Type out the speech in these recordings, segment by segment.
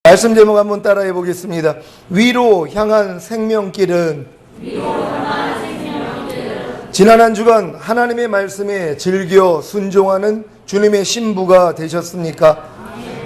말씀 제목 한번 따라해 보겠습니다. 위로 향한 생명길은 지난 한 주간 하나님의 말씀에 즐겨 순종하는 주님의 신부가 되셨습니까?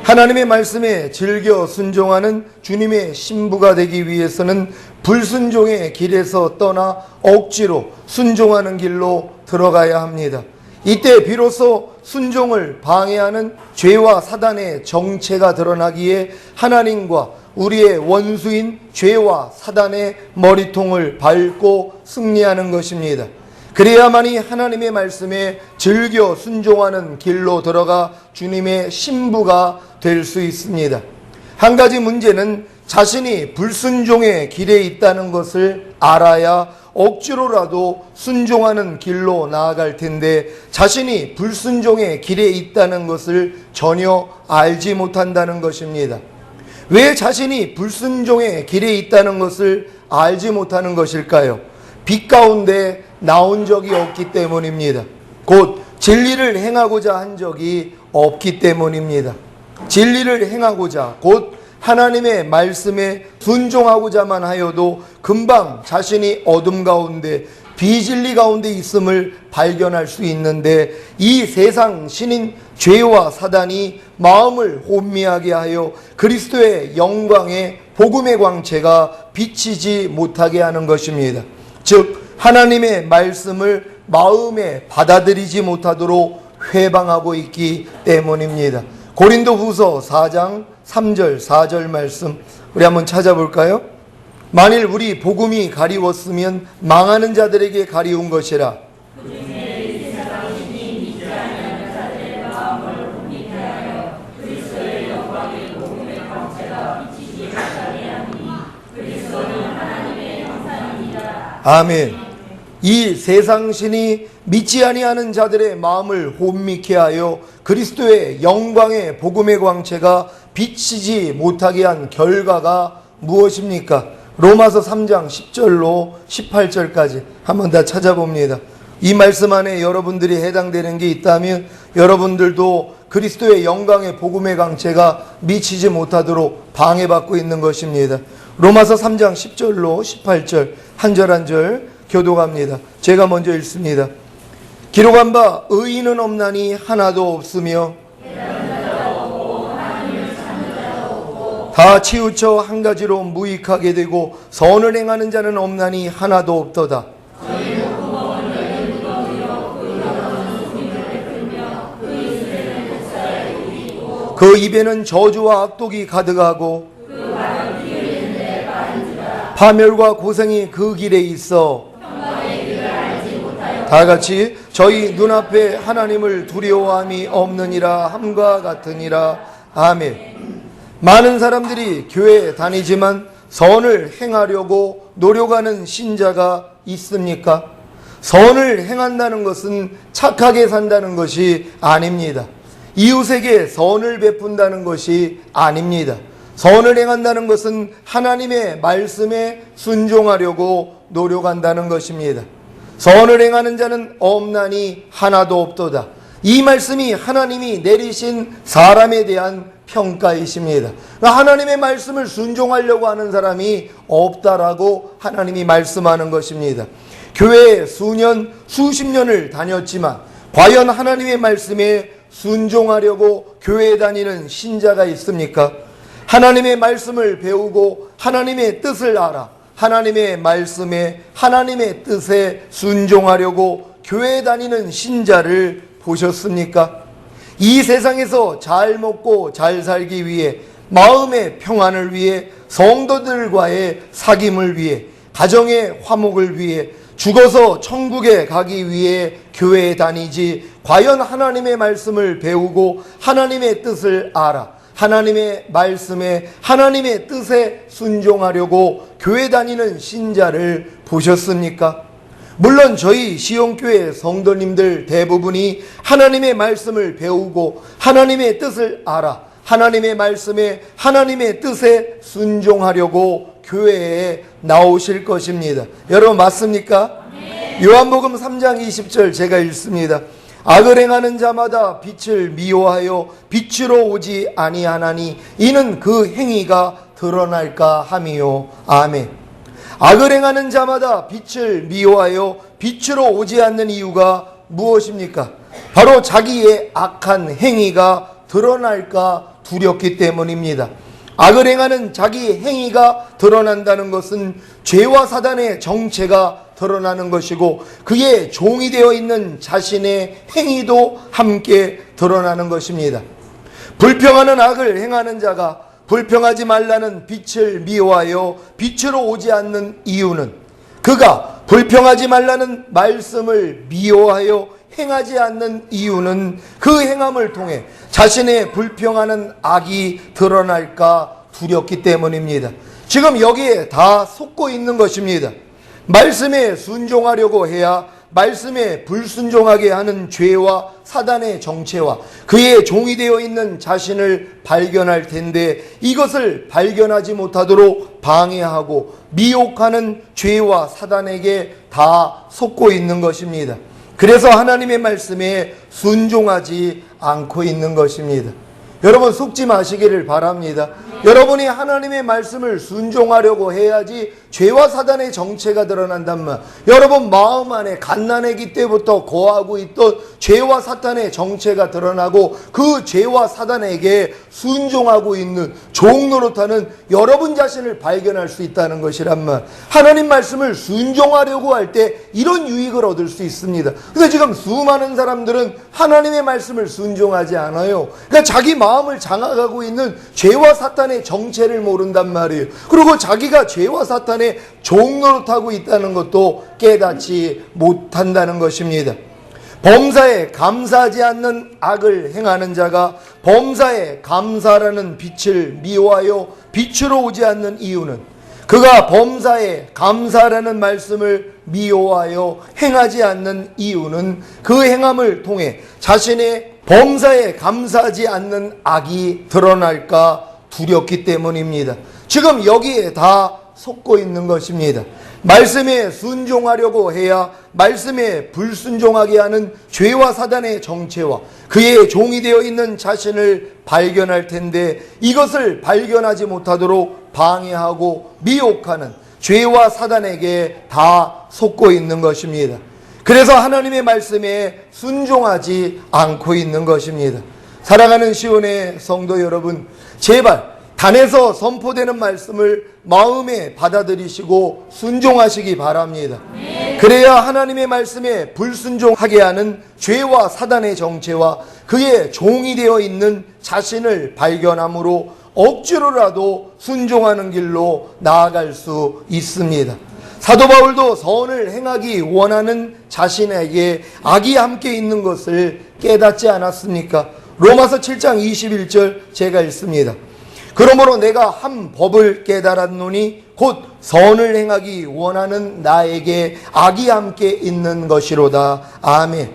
하나님의 말씀에 즐겨 순종하는 주님의 신부가 되기 위해서는 불순종의 길에서 떠나 억지로 순종하는 길로 들어가야 합니다. 이때 비로소 순종을 방해하는 죄와 사단의 정체가 드러나기에 하나님과 우리의 원수인 죄와 사단의 머리통을 밟고 승리하는 것입니다. 그래야만이 하나님의 말씀에 즐겨 순종하는 길로 들어가 주님의 신부가 될 수 있습니다. 한 가지 문제는 자신이 불순종의 길에 있다는 것을 알아야 억지로라도 순종하는 길로 나아갈 텐데 자신이 불순종의 길에 있다는 것을 전혀 알지 못한다는 것입니다. 왜 자신이 불순종의 길에 있다는 것을 알지 못하는 것일까요? 빛 가운데 나온 적이 없기 때문입니다. 곧 진리를 행하고자 한 적이 없기 때문입니다. 진리를 행하고자 곧 하나님의 말씀에 순종하고자만 하여도 금방 자신이 어둠 가운데 비진리 가운데 있음을 발견할 수 있는데 이 세상 신인 죄와 사단이 마음을 혼미하게 하여 그리스도의 영광의 복음의 광채가 비치지 못하게 하는 것입니다. 즉 하나님의 말씀을 마음에 받아들이지 못하도록 회방하고 있기 때문입니다. 고린도후서 4장 3절 4절 말씀 우리 한번 찾아볼까요? 만일 우리 복음이 가리웠으면 망하는 자들에게 가리운 것이라. 아멘. 이 세상 신이 믿지 아니하는 자들의 마음을 혼미케 하여 그리스도의 영광의 복음의 광채가 비치지 못하게 한 결과가 무엇입니까? 로마서 3장 10절로 18절까지 한번 다 찾아봅니다. 이 말씀 안에 여러분들이 해당되는 게 있다면 여러분들도 그리스도의 영광의 복음의 광채가 미치지 못하도록 방해받고 있는 것입니다. 로마서 3장 10절로 18절 한 절 한 절 교독합니다. 제가 먼저 읽습니다. 기록한 바 의인은 없나니 하나도 없으며 다 치우쳐 한 가지로 무익하게 되고 선을 행하는 자는 없나니 하나도 없도다. 그 입에는 저주와 악독이 가득하고 파멸과 고생이 그 길에 있어 다 같이 저희 눈앞에 하나님을 두려워함이 없느니라 함과 같으니라. 아멘. 많은 사람들이 교회에 다니지만 선을 행하려고 노력하는 신자가 있습니까? 선을 행한다는 것은 착하게 산다는 것이 아닙니다. 이웃에게 선을 베푼다는 것이 아닙니다. 선을 행한다는 것은 하나님의 말씀에 순종하려고 노력한다는 것입니다. 선을 행하는 자는 없나니 하나도 없도다. 이 말씀이 하나님이 내리신 사람에 대한 평가이십니다. 하나님의 말씀을 순종하려고 하는 사람이 없다라고 하나님이 말씀하는 것입니다. 교회에 수년, 수십 년을 다녔지만 과연 하나님의 말씀에 순종하려고 교회에 다니는 신자가 있습니까? 하나님의 말씀을 배우고 하나님의 뜻을 알아 하나님의 말씀에 하나님의 뜻에 순종하려고 교회에 다니는 신자를 보셨습니까? 이 세상에서 잘 먹고 잘 살기 위해 마음의 평안을 위해 성도들과의 사귐을 위해 가정의 화목을 위해 죽어서 천국에 가기 위해 교회에 다니지 과연 하나님의 말씀을 배우고 하나님의 뜻을 알아 하나님의 말씀에 하나님의 뜻에 순종하려고 교회 다니는 신자를 보셨습니까? 물론 저희 시온교회 성도님들 대부분이 하나님의 말씀을 배우고 하나님의 뜻을 알아 하나님의 말씀에 하나님의 뜻에 순종하려고 교회에 나오실 것입니다. 여러분 맞습니까? 네. 요한복음 3장 20절 제가 읽습니다. 악을 행하는 자마다 빛을 미워하여 빛으로 오지 아니하나니 이는 그 행위가 드러날까 함이요. 아멘. 악을 행하는 자마다 빛을 미워하여 빛으로 오지 않는 이유가 무엇입니까? 바로 자기의 악한 행위가 드러날까 두렵기 때문입니다. 악을 행하는 자기 행위가 드러난다는 것은 죄와 사단의 정체가 드러나는 것이고 그의 종이 되어 있는 자신의 행위도 함께 드러나는 것입니다. 불평하는 악을 행하는 자가 불평하지 말라는 빛을 미워하여 빛으로 오지 않는 이유는 그가 불평하지 말라는 말씀을 미워하여 행하지 않는 이유는 그 행함을 통해 자신의 불평하는 악이 드러날까 두렵기 때문입니다. 지금 여기에 다 속고 있는 것입니다. 말씀에 순종하려고 해야 말씀에 불순종하게 하는 죄와 사단의 정체와 그의 종이 되어 있는 자신을 발견할 텐데 이것을 발견하지 못하도록 방해하고 미혹하는 죄와 사단에게 다 속고 있는 것입니다. 그래서 하나님의 말씀에 순종하지 않고 있는 것입니다. 여러분 속지 마시기를 바랍니다. 여러분이 하나님의 말씀을 순종하려고 해야지 죄와 사단의 정체가 드러난단 말. 여러분 마음 안에 갓난아기 때부터 거하고 있던 죄와 사탄의 정체가 드러나고 그 죄와 사단에게 순종하고 있는 종 노릇하는 여러분 자신을 발견할 수 있다는 것이란 말. 하나님 말씀을 순종하려고 할 때 이런 유익을 얻을 수 있습니다. 근데 지금 수많은 사람들은 하나님의 말씀을 순종하지 않아요. 그러니까 자기 마음을 장악하고 있는 죄와 사탄의 정체를 모른단 말이에요. 그리고 자기가 죄와 사탄의 종 노릇하고 있다는 것도 깨닫지 못한다는 것입니다. 범사에 감사하지 않는 악을 행하는 자가 범사에 감사라는 빛을 미워하여 빛으로 오지 않는 이유는 그가 범사에 감사라는 말씀을 미워하여 행하지 않는 이유는 그 행함을 통해 자신의 범사에 감사하지 않는 악이 드러날까 두렵기 때문입니다. 지금 여기에 다 속고 있는 것입니다. 말씀에 순종하려고 해야 말씀에 불순종하게 하는 죄와 사단의 정체와 그의 종이 되어 있는 자신을 발견할 텐데 이것을 발견하지 못하도록 방해하고 미혹하는 죄와 사단에게 다 속고 있는 것입니다. 그래서 하나님의 말씀에 순종하지 않고 있는 것입니다. 사랑하는 시온의 성도 여러분, 제발 단에서 선포되는 말씀을 마음에 받아들이시고 순종하시기 바랍니다. 그래야 하나님의 말씀에 불순종하게 하는 죄와 사단의 정체와 그의 종이 되어 있는 자신을 발견함으로 억지로라도 순종하는 길로 나아갈 수 있습니다. 사도 바울도 선을 행하기 원하는 자신에게 악이 함께 있는 것을 깨닫지 않았습니까? 로마서 7장 21절 제가 읽습니다. 그러므로 내가 한 법을 깨달았노니 곧 선을 행하기 원하는 나에게 악이 함께 있는 것이로다. 아멘.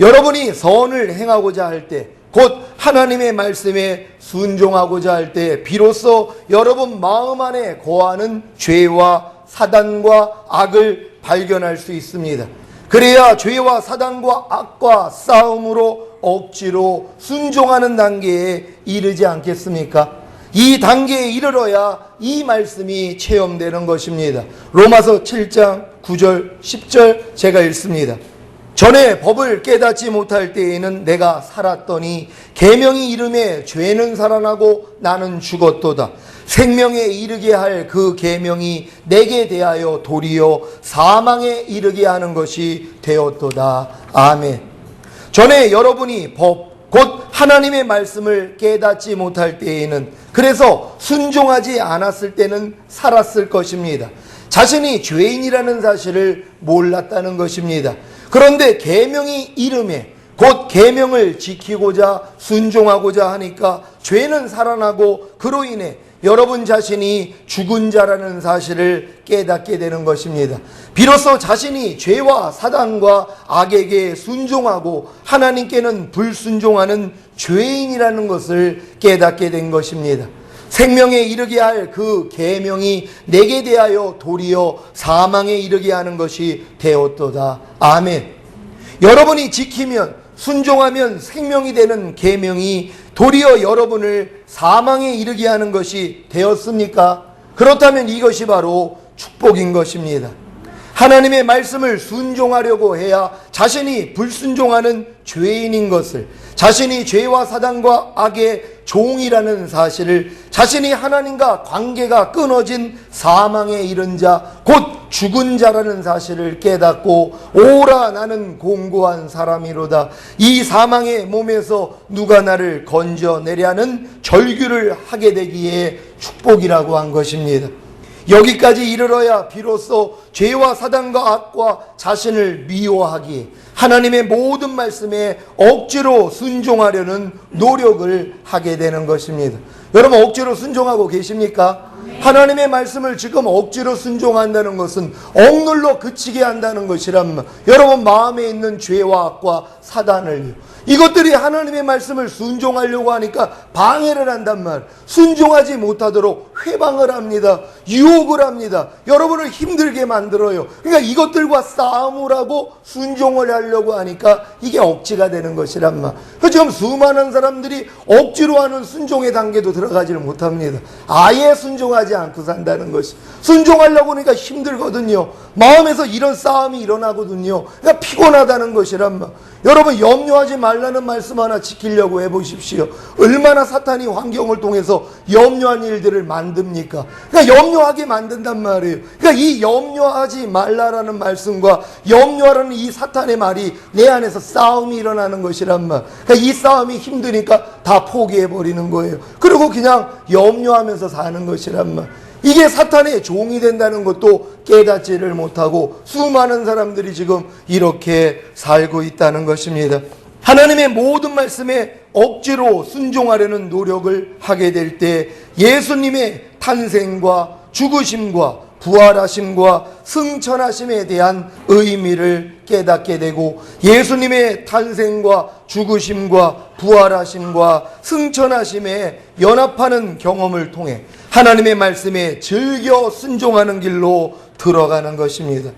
여러분이 선을 행하고자 할 때, 곧 하나님의 말씀에 순종하고자 할 때 비로소 여러분 마음 안에 거하는 죄와 사단과 악을 발견할 수 있습니다. 그래야 죄와 사단과 악과 싸움으로 억지로 순종하는 단계에 이르지 않겠습니까? 이 단계에 이르러야 이 말씀이 체험되는 것입니다. 로마서 7장 9절 10절 제가 읽습니다. 전에 법을 깨닫지 못할 때에는 내가 살았더니 계명이 이름에 죄는 살아나고 나는 죽었도다. 생명에 이르게 할 그 계명이 내게 대하여 도리어 사망에 이르게 하는 것이 되었도다. 아멘. 전에 여러분이 법 곧 하나님의 말씀을 깨닫지 못할 때에는 그래서 순종하지 않았을 때는 살았을 것입니다. 자신이 죄인이라는 사실을 몰랐다는 것입니다. 그런데 계명이 이름에 곧 계명을 지키고자 순종하고자 하니까 죄는 살아나고 그로 인해 여러분 자신이 죽은 자라는 사실을 깨닫게 되는 것입니다. 비로소 자신이 죄와 사단과 악에게 순종하고 하나님께는 불순종하는 죄인이라는 것을 깨닫게 된 것입니다. 생명에 이르게 할 그 계명이 내게 대하여 도리어 사망에 이르게 하는 것이 되었도다. 아멘. 여러분이 지키면 순종하면 생명이 되는 계명이 도리어 여러분을 사망에 이르게 하는 것이 되었습니까? 그렇다면 이것이 바로 축복인 것입니다. 하나님의 말씀을 순종하려고 해야 자신이 불순종하는 죄인인 것을, 자신이 죄와 사단과 악의 종이라는 사실을, 자신이 하나님과 관계가 끊어진 사망에 이른 자, 곧 죽은 자라는 사실을 깨닫고 오라 나는 공고한 사람이로다, 이 사망의 몸에서 누가 나를 건져내려는 절규를 하게 되기에 축복이라고 한 것입니다. 여기까지 이르러야 비로소 죄와 사단과 악과 자신을 미워하기에 하나님의 모든 말씀에 억지로 순종하려는 노력을 하게 되는 것입니다. 여러분, 억지로 순종하고 계십니까? 하나님의 말씀을 지금 억지로 순종한다는 것은 억눌러 그치게 한다는 것이란, 여러분 마음에 있는 죄와 악과 사단을요, 이것들이 하나님의 말씀을 순종하려고 하니까 방해를 한단 말, 순종하지 못하도록 회방을 합니다. 유혹을 합니다. 여러분을 힘들게 만들어요. 그러니까 이것들과 싸움을 하고 순종을 하려고 하니까 이게 억지가 되는 것이란 말. 지금 수많은 사람들이 억지로 하는 순종의 단계도 들어가지를 못합니다. 아예 순종하지 않고 산다는 것이, 순종하려고 하니까 힘들거든요. 마음에서 이런 싸움이 일어나거든요. 그러니까 피곤하다는 것이란 말. 여러분, 염려하지 말라는 말씀 하나 지키려고 해보십시오. 얼마나 사탄이 환경을 통해서 염려한 일들을 만듭니까? 그러니까 염려하게 만든단 말이에요. 그러니까 이 염려하지 말라라는 말씀과 염려하라는 이 사탄의 말이 내 안에서 싸움이 일어나는 것이란 말. 그러니까 이 싸움이 힘드니까 다 포기해버리는 거예요. 그리고 그냥 염려하면서 사는 것이란 말. 이게 사탄의 종이 된다는 것도 깨닫지를 못하고 수많은 사람들이 지금 이렇게 살고 있다는 것입니다. 하나님의 모든 말씀에 억지로 순종하려는 노력을 하게 될 때 예수님의 탄생과 죽으심과 부활하심과 승천하심에 대한 의미를 깨닫게 되고, 예수님의 탄생과 죽으심과 부활하심과 승천하심에 연합하는 경험을 통해 하나님의 말씀에 즐겨 순종하는 길로 들어가는 것입니다.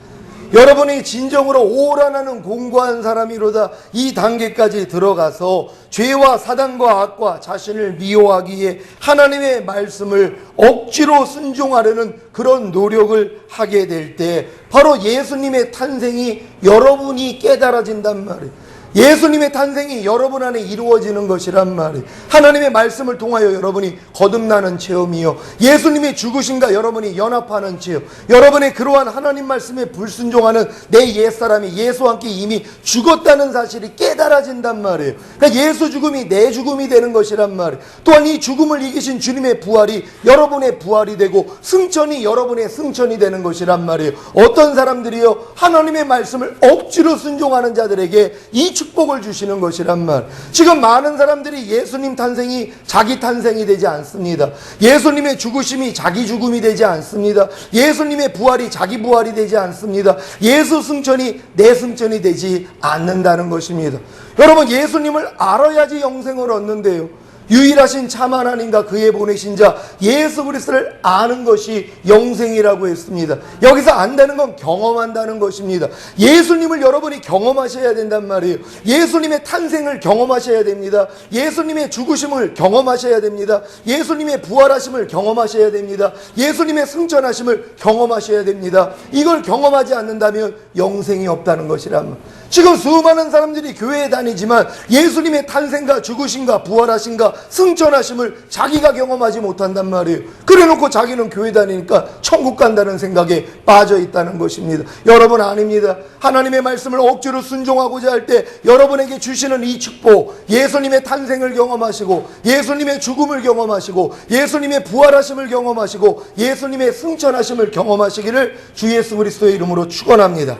여러분이 진정으로 오라 나는 공고한 사람이로다 이 단계까지 들어가서 죄와 사단과 악과 자신을 미워하기에 하나님의 말씀을 억지로 순종하려는 그런 노력을 하게 될 때 바로 예수님의 탄생이 여러분이 깨달아진단 말이에요. 예수님의 탄생이 여러분 안에 이루어지는 것이란 말이에요. 하나님의 말씀을 통하여 여러분이 거듭나는 체험이요, 예수님의 죽으심과 여러분이 연합하는 체험, 여러분의 그러한 하나님 말씀에 불순종하는 내 옛사람이 예수와 함께 이미 죽었다는 사실이 깨달아진단 말이에요. 그러니까 예수 죽음이 내 죽음이 되는 것이란 말이에요. 또한 이 죽음을 이기신 주님의 부활이 여러분의 부활이 되고 승천이 여러분의 승천이 되는 것이란 말이에요. 어떤 사람들이요, 하나님의 말씀을 억지로 순종하는 자들에게 이 축복을 주시는 것이란 말. 지금 많은 사람들이 예수님 탄생이 자기 탄생이 되지 않습니다. 예수님의 죽으심이 자기 죽음이 되지 않습니다. 예수님의 부활이 자기 부활이 되지 않습니다. 예수 승천이 내 승천이 되지 않는다는 것입니다. 여러분, 예수님을 알아야지 영생을 얻는데요, 유일하신 참 하나님과 그의 보내신 자 예수 그리스도를 아는 것이 영생이라고 했습니다. 여기서 안다는 건 경험한다는 것입니다. 예수님을 여러분이 경험하셔야 된단 말이에요. 예수님의 탄생을 경험하셔야 됩니다. 예수님의 죽으심을 경험하셔야 됩니다. 예수님의 부활하심을 경험하셔야 됩니다. 예수님의 승천하심을 경험하셔야 됩니다. 이걸 경험하지 않는다면 영생이 없다는 것이란 말. 지금 수많은 사람들이 교회에 다니지만 예수님의 탄생과 죽으심과 부활하심과 승천하심을 자기가 경험하지 못한단 말이에요. 그래놓고 자기는 교회 다니니까 천국 간다는 생각에 빠져 있다는 것입니다. 여러분, 아닙니다. 하나님의 말씀을 억지로 순종하고자 할 때 여러분에게 주시는 이 축복, 예수님의 탄생을 경험하시고 예수님의 죽음을 경험하시고 예수님의 부활하심을 경험하시고 예수님의 승천하심을 경험하시기를 주 예수 그리스도의 이름으로 축원합니다.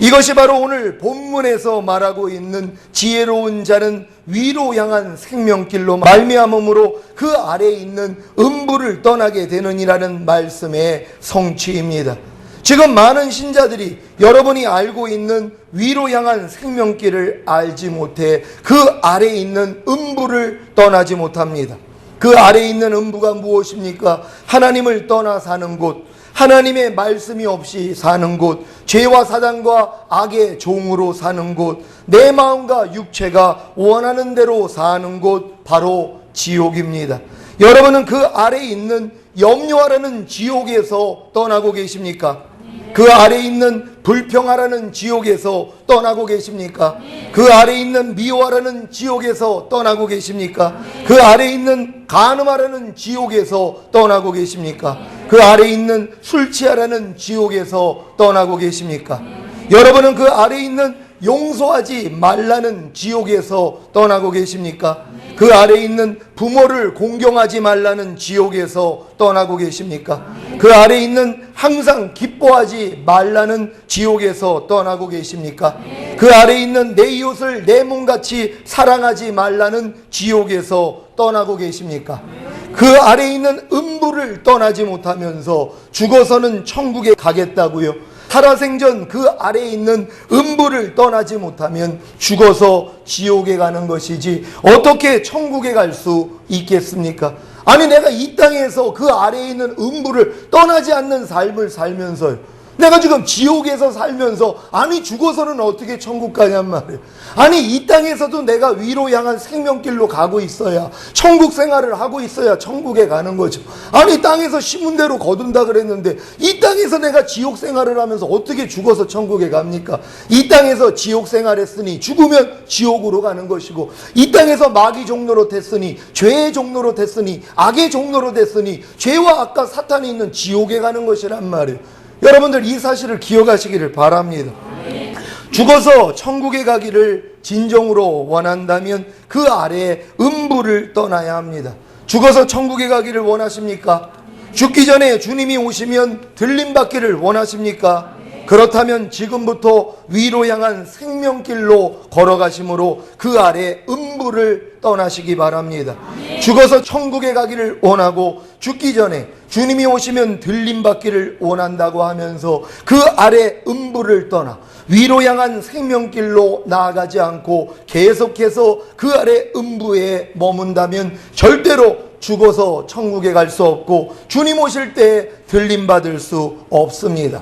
이것이 바로 오늘 본문에서 말하고 있는 지혜로운 자는 위로 향한 생명길로 말미암음으로 그 아래에 있는 음부를 떠나게 되느니라는 말씀의 성취입니다. 지금 많은 신자들이 여러분이 알고 있는 위로 향한 생명길을 알지 못해 그 아래에 있는 음부를 떠나지 못합니다. 그 아래에 있는 음부가 무엇입니까? 하나님을 떠나 사는 곳, 하나님의 말씀이 없이 사는 곳, 죄와 사단과 악의 종으로 사는 곳, 내 마음과 육체가 원하는 대로 사는 곳, 바로 지옥입니다. 여러분은 그 아래에 있는 염려하라는 지옥에서 떠나고 계십니까? 그 아래에 있는 불평하라는 지옥에서 떠나고 계십니까? 그 아래에 있는 미워하라는 지옥에서 떠나고 계십니까? 그 아래에 있는 간음하라는 지옥에서 떠나고 계십니까? 그 아래에 있는 술 취하라는 지옥에서 떠나고 계십니까? 여러분은 그 아래에 있는 용서하지 말라는 지옥에서 떠나고 계십니까? 그 아래에 있는 부모를 공경하지 말라는 지옥에서 떠나고 계십니까? 그 아래에 있는 항상 기뻐하지 말라는 지옥에서 떠나고 계십니까? 그 아래에 있는 내 이웃을 내 몸같이 사랑하지 말라는 지옥에서 떠나고 계십니까? 그 아래에 있는 음부를 떠나지 못하면서 죽어서는 천국에 가겠다고요? 살아생전 그 아래에 있는 음부를 떠나지 못하면 죽어서 지옥에 가는 것이지 어떻게 천국에 갈 수 있겠습니까? 아니, 내가 이 땅에서 그 아래에 있는 음부를 떠나지 않는 삶을 살면서요, 내가 지금 지옥에서 살면서 아니 죽어서는 어떻게 천국 가냔 말이에요. 아니 이 땅에서도 내가 위로 향한 생명길로 가고 있어야, 천국 생활을 하고 있어야 천국에 가는 거죠. 아니 땅에서 심은 대로 거둔다 그랬는데 이 땅에서 내가 지옥 생활을 하면서 어떻게 죽어서 천국에 갑니까? 이 땅에서 지옥 생활했으니 죽으면 지옥으로 가는 것이고, 이 땅에서 마귀 종로로 됐으니, 죄의 종로로 됐으니, 악의 종로로 됐으니 죄와 악과 사탄이 있는 지옥에 가는 것이란 말이에요. 여러분들 이 사실을 기억하시기를 바랍니다. 죽어서 천국에 가기를 진정으로 원한다면 그 아래에 음부를 떠나야 합니다. 죽어서 천국에 가기를 원하십니까? 죽기 전에 주님이 오시면 들림받기를 원하십니까? 그렇다면 지금부터 위로 향한 생명길로 걸어가심으로 그 아래 음부를 떠나시기 바랍니다. 죽어서 천국에 가기를 원하고 죽기 전에 주님이 오시면 들림받기를 원한다고 하면서 그 아래 음부를 떠나 위로 향한 생명길로 나아가지 않고 계속해서 그 아래 음부에 머문다면 절대로 죽어서 천국에 갈 수 없고 주님 오실 때 들림받을 수 없습니다.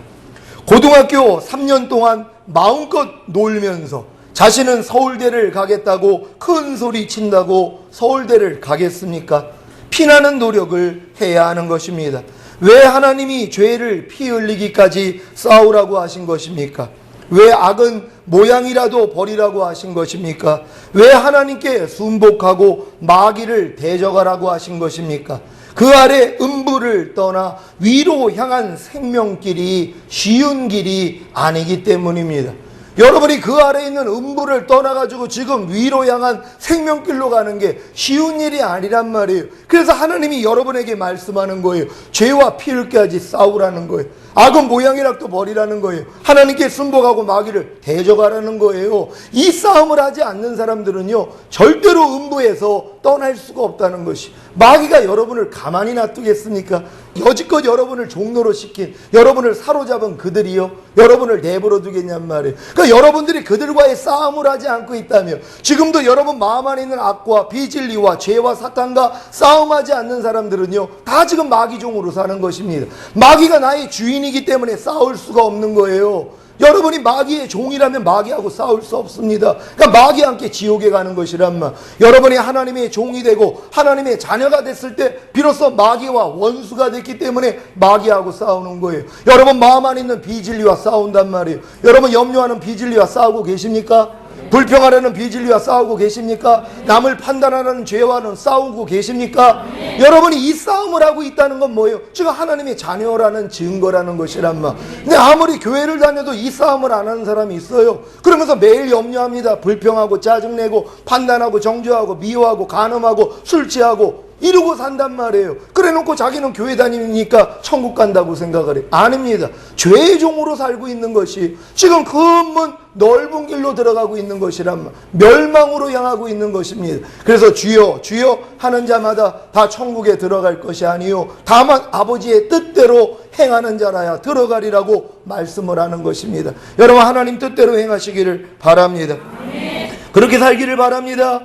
고등학교 3년 동안 마음껏 놀면서 자신은 서울대를 가겠다고 큰 소리 친다고 서울대를 가겠습니까? 피나는 노력을 해야 하는 것입니다. 왜 하나님이 죄를 피 흘리기까지 싸우라고 하신 것입니까? 왜 악은 모양이라도 버리라고 하신 것입니까? 왜 하나님께 순복하고 마귀를 대적하라고 하신 것입니까? 그 아래 음부를 떠나 위로 향한 생명길이 쉬운 길이 아니기 때문입니다. 여러분이 그 아래 있는 음부를 떠나가지고 지금 위로 향한 생명길로 가는 게 쉬운 일이 아니란 말이에요. 그래서 하나님이 여러분에게 말씀하는 거예요. 죄와 피 흘게 하지 싸우라는 거예요. 악은 모양이라도 버리라는 거예요. 하나님께 순복하고 마귀를 대적하라는 거예요. 이 싸움을 하지 않는 사람들은요, 절대로 음부에서 떠날 수가 없다는 것이. 마귀가 여러분을 가만히 놔두겠습니까? 여지껏 여러분을 종로로 시킨, 여러분을 사로잡은 그들이요, 여러분을 내버려 두겠냔 말이에요. 그러니까 여러분들이 그들과의 싸움을 하지 않고 있다면, 지금도 여러분 마음 안에 있는 악과 비진리와 죄와 사탄과 싸움하지 않는 사람들은요, 다 지금 마귀 종으로 사는 것입니다. 마귀가 나의 주인이기 때문에 싸울 수가 없는 거예요. 여러분이 마귀의 종이라면 마귀하고 싸울 수 없습니다. 그러니까 마귀와 함께 지옥에 가는 것이란 말. 여러분이 하나님의 종이 되고 하나님의 자녀가 됐을 때 비로소 마귀와 원수가 됐기 때문에 마귀하고 싸우는 거예요. 여러분 마음 안에 있는 비진리와 싸운단 말이에요. 여러분 염려하는 비진리와 싸우고 계십니까? 불평하려는 비진리와 싸우고 계십니까? 남을 판단하는 죄와는 싸우고 계십니까? 여러분이 이 싸움을 하고 있다는 건 뭐예요? 지금 하나님의 자녀라는 증거라는 것이란 말. 근데 아무리 교회를 다녀도 이 싸움을 안 하는 사람이 있어요. 그러면서 매일 염려합니다. 불평하고 짜증내고 판단하고 정죄하고 미워하고 간음하고 술 취하고 이러고 산단 말이에요. 그래놓고 자기는 교회 다니니까 천국 간다고 생각을 해요. 아닙니다. 죄의 종으로 살고 있는 것이 지금 큰 넓은 길로 들어가고 있는 것이란 말, 멸망으로 향하고 있는 것입니다. 그래서 주여 주여 하는 자마다 다 천국에 들어갈 것이 아니요 다만 아버지의 뜻대로 행하는 자라야 들어가리라고 말씀을 하는 것입니다. 여러분 하나님 뜻대로 행하시기를 바랍니다. 그렇게 살기를 바랍니다.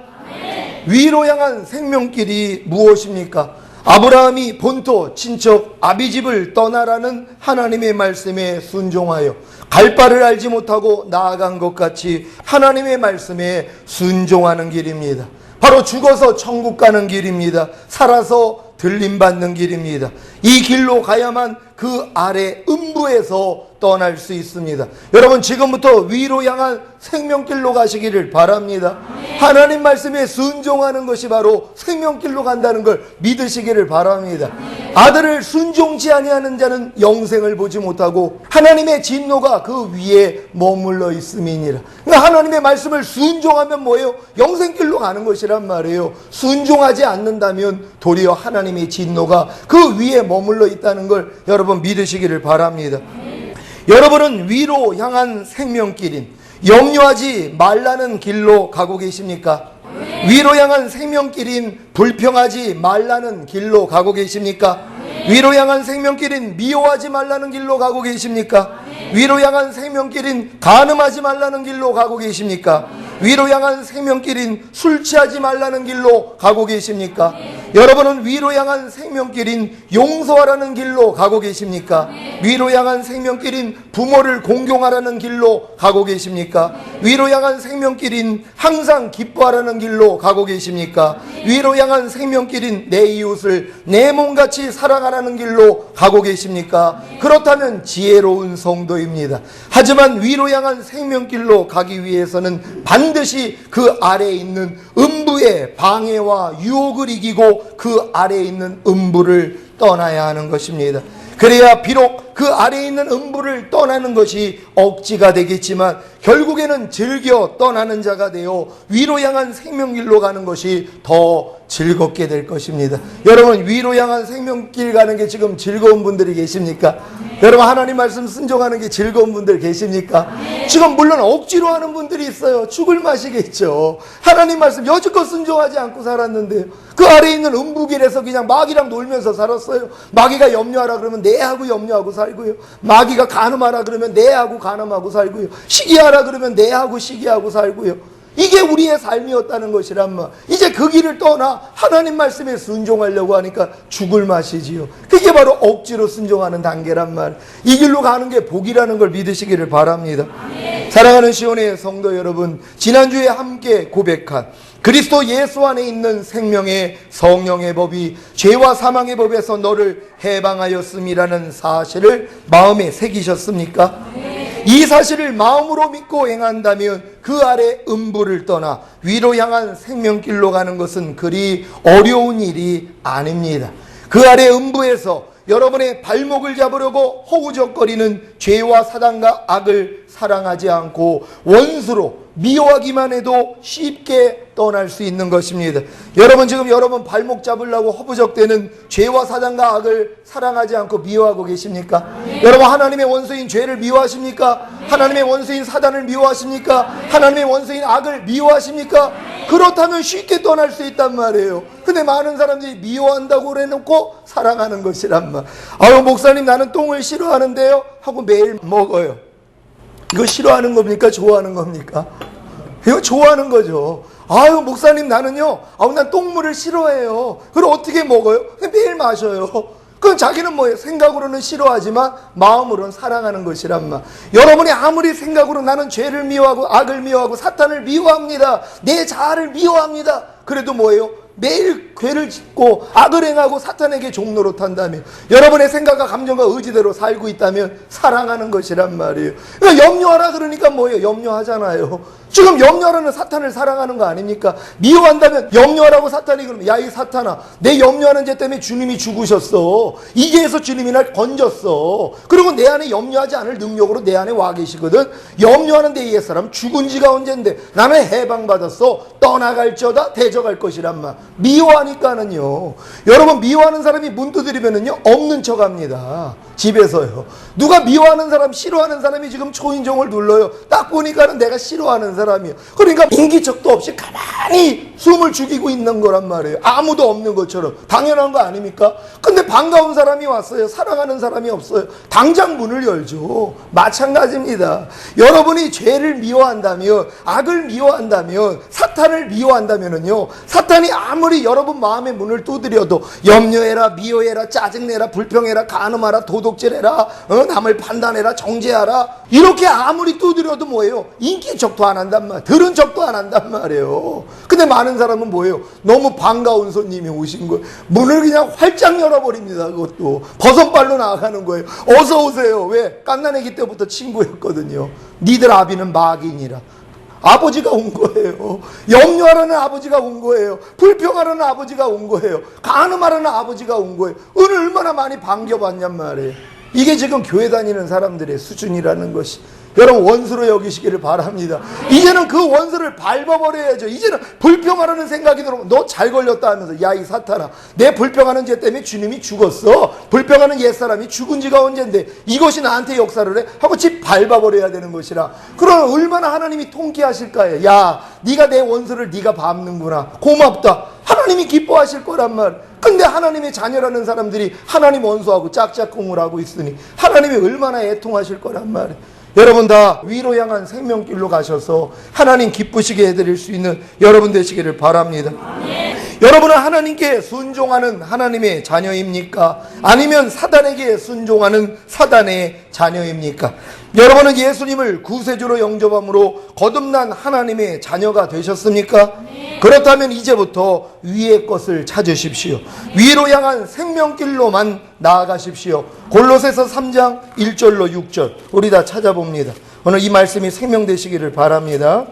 위로 향한 생명길이 무엇입니까? 아브라함이 본토 친척 아비집을 떠나라는 하나님의 말씀에 순종하여 갈 바를 알지 못하고 나아간 것 같이 하나님의 말씀에 순종하는 길입니다. 바로 죽어서 천국 가는 길입니다. 살아서 들림받는 길입니다. 이 길로 가야만 그 아래 음부에서 떠날 수 있습니다. 여러분, 지금부터 위로 향한 생명길로 가시기를 바랍니다. 하나님 말씀에 순종하는 것이 바로 생명길로 간다는 걸 믿으시기를 바랍니다. 아들을 순종치 아니하는 자는 영생을 보지 못하고 하나님의 진노가 그 위에 머물러 있음이니라. 그러니까 하나님의 말씀을 순종하면 뭐예요? 영생길로 가는 것이란 말이에요. 순종하지 않는다면 도리어 하나님의 진노가 그 위에 머물러 있다는 걸 여러분 믿으시기를 바랍니다. 여러분은 위로 향한 생명길인 염려하지 말라는 길로 가고 계십니까? 위로 향한 생명길인 불평하지 말라는 길로 가고 계십니까? 위로 향한 생명길인 미워하지 말라는 길로 가고 계십니까? 위로 향한 생명길인 간음하지 말라는 길로 가고 계십니까? 위로 향한 생명길인 술 취하지 말라는 길로 가고 계십니까? 여러분은 위로 향한 생명길인 용서하라는 길로 가고 계십니까? 위로 향한 생명길인 부모를 공경하라는 길로 가고 계십니까? 위로 향한 생명길인 항상 기뻐하라는 길로 가고 계십니까? 위로 향한 생명길인 내 이웃을 내 몸같이 사랑하라는 길로 가고 계십니까? 그렇다면 지혜로운 성도입니다. 하지만 위로 향한 생명길로 가기 위해서는 반드시 그 아래에 있는 음부의 방해와 유혹을 이기고 그 아래에 있는 음부를 떠나야 하는 것입니다. 그래야 비록 그 아래에 있는 음부를 떠나는 것이 억지가 되겠지만 결국에는 즐겨 떠나는 자가 되어 위로 향한 생명길로 가는 것이 더 즐겁게 될 것입니다. 여러분, 위로 향한 생명길 가는 게 지금 즐거운 분들이 계십니까? 여러분, 하나님 말씀 순종하는 게 즐거운 분들 계십니까? 지금 물론 억지로 하는 분들이 있어요. 죽을 맛이겠죠. 하나님 말씀 여지껏 순종하지 않고 살았는데요. 그 아래에 있는 음부길에서 그냥 마귀랑 놀면서 살았어요. 마귀가 염려하라 그러면 내하고 염려하고 살고요. 마귀가 간음하라 그러면 내하고 간음하고 살고요. 시기하라 그러면 내하고 시기하고 살고요. 이게 우리의 삶이었다는 것이란 말. 이제 그 길을 떠나 하나님 말씀에 순종하려고 하니까 죽을 맛이지요. 그게 바로 억지로 순종하는 단계란 말. 이 길로 가는 게 복이라는 걸 믿으시기를 바랍니다. 사랑하는 시온의 성도 여러분, 지난주에 함께 고백한 그리스도 예수 안에 있는 생명의 성령의 법이 죄와 사망의 법에서 너를 해방하였음이라는 사실을 마음에 새기셨습니까? 이 사실을 마음으로 믿고 행한다면 그 아래 음부를 떠나 위로 향한 생명길로 가는 것은 그리 어려운 일이 아닙니다. 그 아래 음부에서 여러분의 발목을 잡으려고 허우적거리는 죄와 사단과 악을 사랑하지 않고 원수로 미워하기만 해도 쉽게 떠날 수 있는 것입니다. 여러분, 지금 여러분 발목 잡으려고 허부적대는 죄와 사단과 악을 사랑하지 않고 미워하고 계십니까? 여러분, 하나님의 원수인 죄를 미워하십니까? 하나님의 원수인 사단을 미워하십니까? 하나님의 원수인 악을 미워하십니까? 그렇다면 쉽게 떠날 수 있단 말이에요. 근데 많은 사람들이 미워한다고 그래놓고 사랑하는 것이란 말. 아유, 목사님 나는 똥을 싫어하는데요 하고 매일 먹어요. 이거 싫어하는 겁니까? 좋아하는 겁니까? 이거 좋아하는 거죠. 아유, 목사님 나는요, 난 똥물을 싫어해요. 그럼 어떻게 먹어요? 매일 마셔요. 그럼 자기는 뭐예요? 생각으로는 싫어하지만 마음으로는 사랑하는 것이란 말. 여러분이 아무리 생각으로 나는 죄를 미워하고 악을 미워하고 사탄을 미워합니다, 내 자아를 미워합니다, 그래도 뭐예요? 매일 죄를 짓고 악을 행하고 사탄에게 종노릇 한다면, 여러분의 생각과 감정과 의지대로 살고 있다면 사랑하는 것이란 말이에요. 그러니까 염려하라 그러니까 뭐예요? 염려하잖아요. 지금 염려하라는 사탄을 사랑하는 거 아닙니까? 미워한다면 염려하라고 사탄이 그러면, 야 이 사탄아, 내 염려하는 죄 때문에 주님이 죽으셨어. 이제에서 주님이 날 건졌어. 그리고 내 안에 염려하지 않을 능력으로 내 안에 와 계시거든. 염려하는 내 옛사람 죽은 지가 언젠데 나는 해방받았어. 떠나갈지어다 대적할 것이란 말. 미워하니까는요. 여러분, 미워하는 사람이 문 두드리면은요, 없는 척 합니다. 집에서요. 누가 미워하는 사람, 싫어하는 사람이 지금 초인종을 눌러요. 딱 보니까는 내가 싫어하는 사람이에요. 그러니까 인기척도 없이 가만히 숨을 죽이고 있는 거란 말이에요. 아무도 없는 것처럼. 당연한 거 아닙니까? 근데 반가운 사람이 왔어요. 사랑하는 사람이 없어요. 당장 문을 열죠. 마찬가지입니다. 여러분이 죄를 미워한다면, 악을 미워한다면, 사탄을 미워한다면은요, 사탄이 아무리 여러분 마음의 문을 두드려도 염려해라, 미워해라, 짜증내라, 불평해라, 간음하라, 도둑질해라, 남을 판단해라, 정죄하라, 이렇게 아무리 두드려도 뭐예요? 인기척도 안 한단 말이에요. 들은 척도 안 한단 말이에요. 근데 많은 사람은 뭐예요? 너무 반가운 손님이 오신 거예요. 문을 그냥 활짝 열어버립니다. 그것도 버선발로 나가는 거예요. 어서 오세요. 왜? 갓난아기 때부터 친구였거든요. 니들 아비는 마귀니라. 아버지가 온 거예요. 염려하라는 아버지가 온 거예요. 불평하라는 아버지가 온 거예요. 간음하라는 아버지가 온 거예요. 은을 얼마나 많이 반겨봤냔 말이에요. 이게 지금 교회 다니는 사람들의 수준이라는 것이, 여러분 원수로 여기시기를 바랍니다. 이제는 그 원수를 밟아버려야죠. 이제는 불평하라는 생각이 들어오면 너 잘 걸렸다 하면서, 야 이 사탄아, 내 불평하는 죄 때문에 주님이 죽었어. 불평하는 옛사람이 죽은 지가 언젠데 이것이 나한테 역사를 해? 하고 집 밟아버려야 되는 것이라. 그럼 얼마나 하나님이 통쾌하실까요? 야, 네가 내 원수를 네가 밟는구나, 고맙다. 하나님이 기뻐하실 거란 말. 근데 하나님의 자녀라는 사람들이 하나님 원수하고 짝짝꿍을 하고 있으니 하나님이 얼마나 애통하실 거란 말이에요. 여러분 다 위로 향한 생명길로 가셔서 하나님 기쁘시게 해드릴 수 있는 여러분 되시기를 바랍니다. 여러분은 하나님께 순종하는 하나님의 자녀입니까? 아니면 사단에게 순종하는 사단의 자녀입니까? 여러분은 예수님을 구세주로 영접함으로 거듭난 하나님의 자녀가 되셨습니까? 그렇다면 이제부터 위의 것을 찾으십시오. 위로 향한 생명길로만 나아가십시오. 골로새서 3장 1절로 6절 우리 다 찾아봅니다. 오늘 이 말씀이 생명되시기를 바랍니다.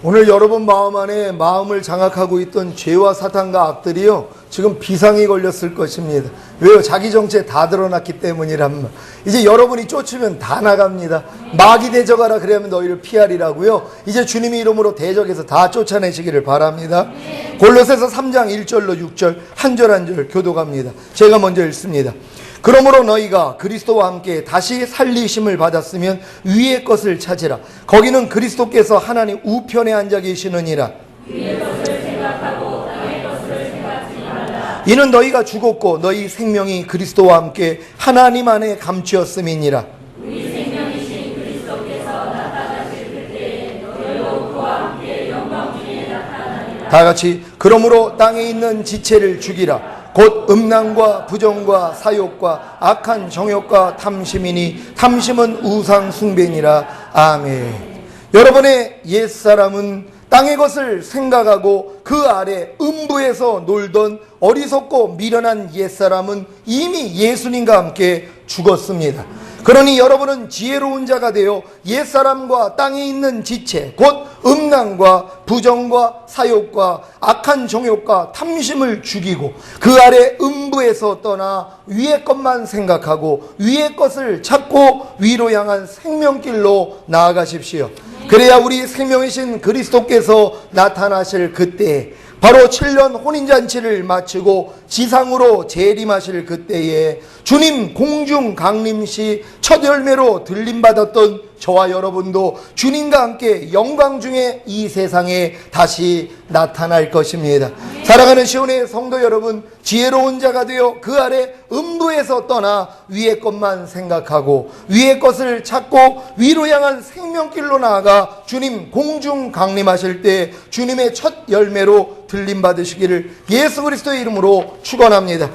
오늘 여러분 마음 안에 마음을 장악하고 있던 죄와 사탄과 악들이요, 지금 비상이 걸렸을 것입니다. 왜요? 자기 정체 다 드러났기 때문이란 말. 이제 여러분이 쫓으면 다 나갑니다. 마귀 대적하라 그러면 너희를 피하리라고요. 이제 주님의 이름으로 대적해서 다 쫓아내시기를 바랍니다. 골로새서 3장 1절로 6절 한 절 한 절 교독합니다. 제가 먼저 읽습니다. 그러므로 너희가 그리스도와 함께 다시 살리심을 받았으면 위의 것을 찾으라. 거기는 그리스도께서 하나님 우편에 앉아 계시느니라. 위의 것을 생각하고 땅의 것을 생각지 말라. 이는 너희가 죽었고 너희 생명이 그리스도와 함께 하나님 안에 감추었음이니라. 우리 생명이신 그리스도께서 나타나실 그때에 너희도 그와 함께 영광 중에 나타나리라. 다 같이 그러므로 땅에 있는 지체를 죽이라. 곧 음란과 부정과 사욕과 악한 정욕과 탐심이니 탐심은 우상 숭배니라. 아멘. 여러분의 옛사람은 땅의 것을 생각하고 그 아래 음부에서 놀던 어리석고 미련한 옛사람은 이미 예수님과 함께 죽었습니다. 그러니 여러분은 지혜로운 자가 되어 옛사람과 땅에 있는 지체, 곧 음란과 부정과 사욕과 악한 정욕과 탐심을 죽이고 그 아래 음부에서 떠나 위의 것만 생각하고 위의 것을 찾고 위로 향한 생명길로 나아가십시오. 그래야 우리 생명이신 그리스도께서 나타나실 그때에, 바로 7년 혼인잔치를 마치고 지상으로 재림하실 그때에 주님 공중 강림시 첫 열매로 들림받았던 저와 여러분도 주님과 함께 영광 중에 이 세상에 다시 나타날 것입니다. 사랑하는 시온의 성도 여러분, 지혜로운 자가 되어 그 아래 음부에서 떠나 위의 것만 생각하고 위의 것을 찾고 위로 향한 생명길로 나아가 주님 공중 강림하실 때 주님의 첫 열매로 들림받으시기를 예수 그리스도의 이름으로 축원합니다.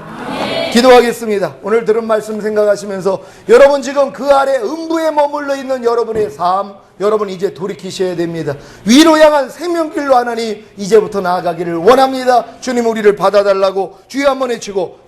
기도하겠습니다. 오늘 들은 말씀 생각하시면서 여러분 지금 그 아래 음부에 머물러 있는 여러분의 삶, 여러분 이제 돌이키셔야 됩니다. 위로 향한 생명길로 하나님 이제부터 나아가기를 원합니다. 주님 우리를 받아달라고 주여 한번 외치고